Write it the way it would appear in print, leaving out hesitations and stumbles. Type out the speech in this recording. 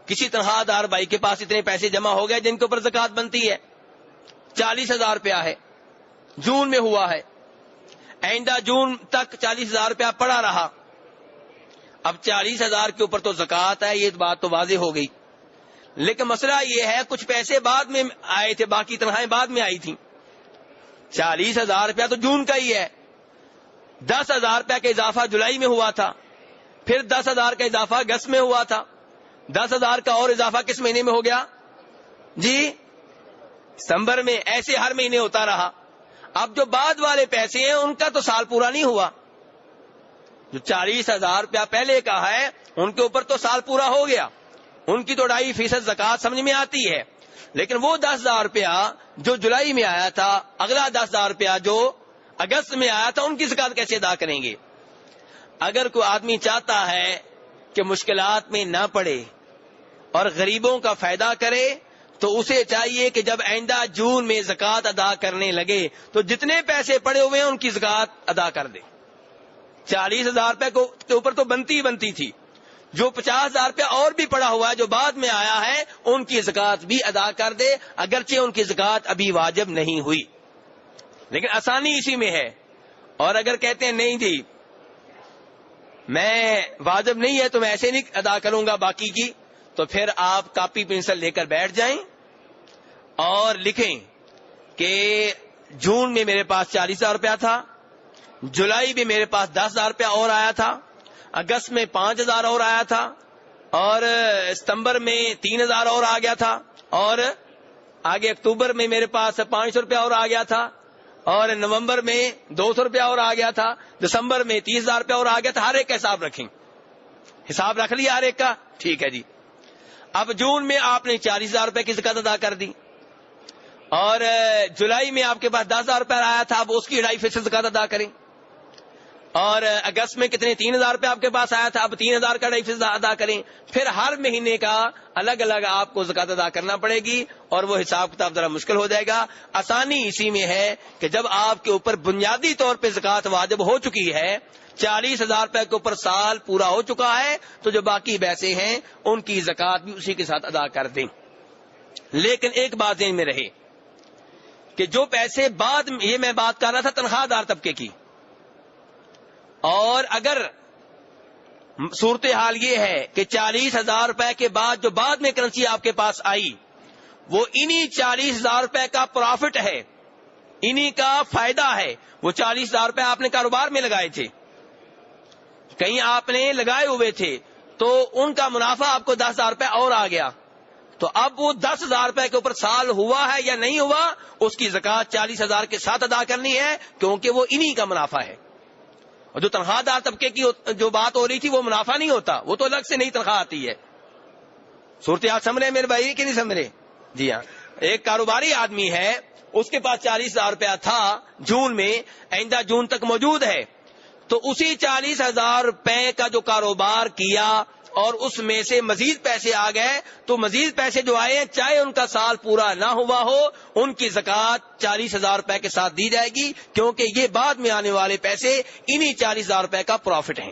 کسی تنخواہ دار بھائی کے پاس اتنے پیسے جمع ہو گئے جن کے اوپر زکوٰۃ بنتی ہے، 40,000 روپیہ ہے، جون میں ہوا ہے، آئندہ جون تک 40,000 روپیہ پڑا رہا، اب 40,000 کے اوپر تو زکوٰۃ ہے، یہ بات تو واضح ہو گئی، لیکن مسئلہ یہ ہے کچھ پیسے بعد میں آئے تھے، باقی تنخواہیں بعد میں آئی تھیں، 40,000 روپیہ تو جون کا ہی ہے، 10,000 روپیہ کا اضافہ جولائی میں ہوا تھا، پھر 10,000 کا اضافہ اگست میں ہوا تھا، 10,000 کا اور اضافہ کس مہینے میں ہو گیا جی؟ ستمبر میں، ایسے ہر مہینے ہوتا رہا۔ اب جو بعد والے پیسے ہیں ان کا تو سال پورا نہیں ہوا، جو 40,000 روپیہ پہلے کا ہے ان کے اوپر تو سال پورا ہو گیا، ان کی تو 2.5% زکوٰۃ سمجھ میں آتی ہے، لیکن وہ 10,000 روپیہ جو جولائی میں آیا تھا، اگلا 10,000 روپیہ جو اگست میں آیا تھا، ان کی زکوٰۃ کیسے ادا کریں گے؟ اگر کوئی آدمی چاہتا ہے کہ مشکلات میں نہ پڑے اور غریبوں کا فائدہ کرے تو اسے چاہیے کہ جب آئندہ جون میں زکوٰۃ ادا کرنے لگے تو جتنے پیسے پڑے ہوئے ہیں ان کی زکوٰۃ ادا کر دے۔ 40,000 روپے کے اوپر تو بنتی تھی، جو 50,000 روپیہ اور بھی پڑا ہوا ہے جو بعد میں آیا ہے ان کی زکوٰۃ بھی ادا کر دے، اگرچہ ان کی زکوٰۃ ابھی واجب نہیں ہوئی، لیکن آسانی اسی میں ہے۔ اور اگر کہتے ہیں نہیں جی میں واجب نہیں ہے تو میں ایسے نہیں ادا کروں گا باقی کی، تو پھر آپ کاپی پنسل لے کر بیٹھ جائیں اور لکھیں کہ جون میں میرے پاس 40,000 روپیہ تھا، جولائی میں میرے پاس 10,000 روپیہ اور آیا تھا، اگست میں 5,000 اور آیا تھا، اور ستمبر میں 3,000 اور آ گیا تھا، اور آگے اکتوبر میں میرے پاس 500 روپیہ اور آ گیا تھا، اور نومبر میں 200 روپیہ اور آ گیا تھا، دسمبر میں 30,000 روپیہ اور آ گیا تھا۔ ہر ایک کا حساب رکھیں، حساب رکھ لیا ہر ایک کا، ٹھیک ہے جی۔ اب جون میں آپ نے 40,000 روپے کی زکوٰۃ ادا کر دی، اور جولائی میں آپ کے پاس 10,000 روپے آیا تھا، اب اس کی 2.5% زکوٰۃ ادا کریں، اور اگست میں کتنے 3,000 روپے آپ کے پاس آیا تھا، اب 3,000 کا 2.5% ادا کریں، پھر ہر مہینے کا الگ الگ آپ کو زکوٰۃ ادا کرنا پڑے گی، اور وہ حساب کتاب ذرا مشکل ہو جائے گا۔ آسانی اسی میں ہے کہ جب آپ کے اوپر بنیادی طور پہ زکوٰۃ واجب ہو چکی ہے، 40,000 روپے کے اوپر سال پورا ہو چکا ہے، تو جو باقی پیسے ہیں ان کی زکوٰۃ بھی اسی کے ساتھ ادا کر دیں۔ لیکن ایک بات ذہن میں رہے کہ جو پیسے بعد میں، یہ میں بات کر رہا تھا تنخواہ دار طبقے کی، اور اگر صورتحال یہ ہے کہ 40,000 روپے کے بعد جو بعد میں کرنسی آپ کے پاس آئی وہ انہی 40,000 روپے کا پروفٹ ہے، انہی کا فائدہ ہے، وہ 40,000 روپے آپ نے کاروبار میں لگائے تھے، کہیں آپ نے لگائے ہوئے تھے، تو ان کا منافع آپ کو 10,000 روپے اور آ گیا، تو اب وہ 10,000 روپے کے اوپر سال ہوا ہے یا نہیں ہوا، اس کی زکوٰۃ 40,000 کے ساتھ ادا کرنی ہے، کیونکہ وہ انہی کا منافع ہے۔ اور جو تنخواہ دار طبقے کی جو بات ہو رہی تھی وہ منافع نہیں ہوتا، وہ تو الگ سے نہیں تنخواہ آتی ہے۔ صورتحال سمجھ رہے میرے بھائی کہ نہیں سمجھ رہے؟ جی ہاں، ایک کاروباری آدمی ہے، اس کے پاس 40,000 روپیہ تھا جون میں، آئندہ جون تک موجود ہے، تو اسی 40,000 روپے کا جو کاروبار کیا اور اس میں سے مزید پیسے آ گئے، تو مزید پیسے جو آئے ہیں چاہے ان کا سال پورا نہ ہوا ہو، ان کی زکوٰۃ 40,000 روپے کے ساتھ دی جائے گی، کیونکہ یہ بعد میں آنے والے پیسے انہی 40,000 روپے کا پروفٹ ہیں۔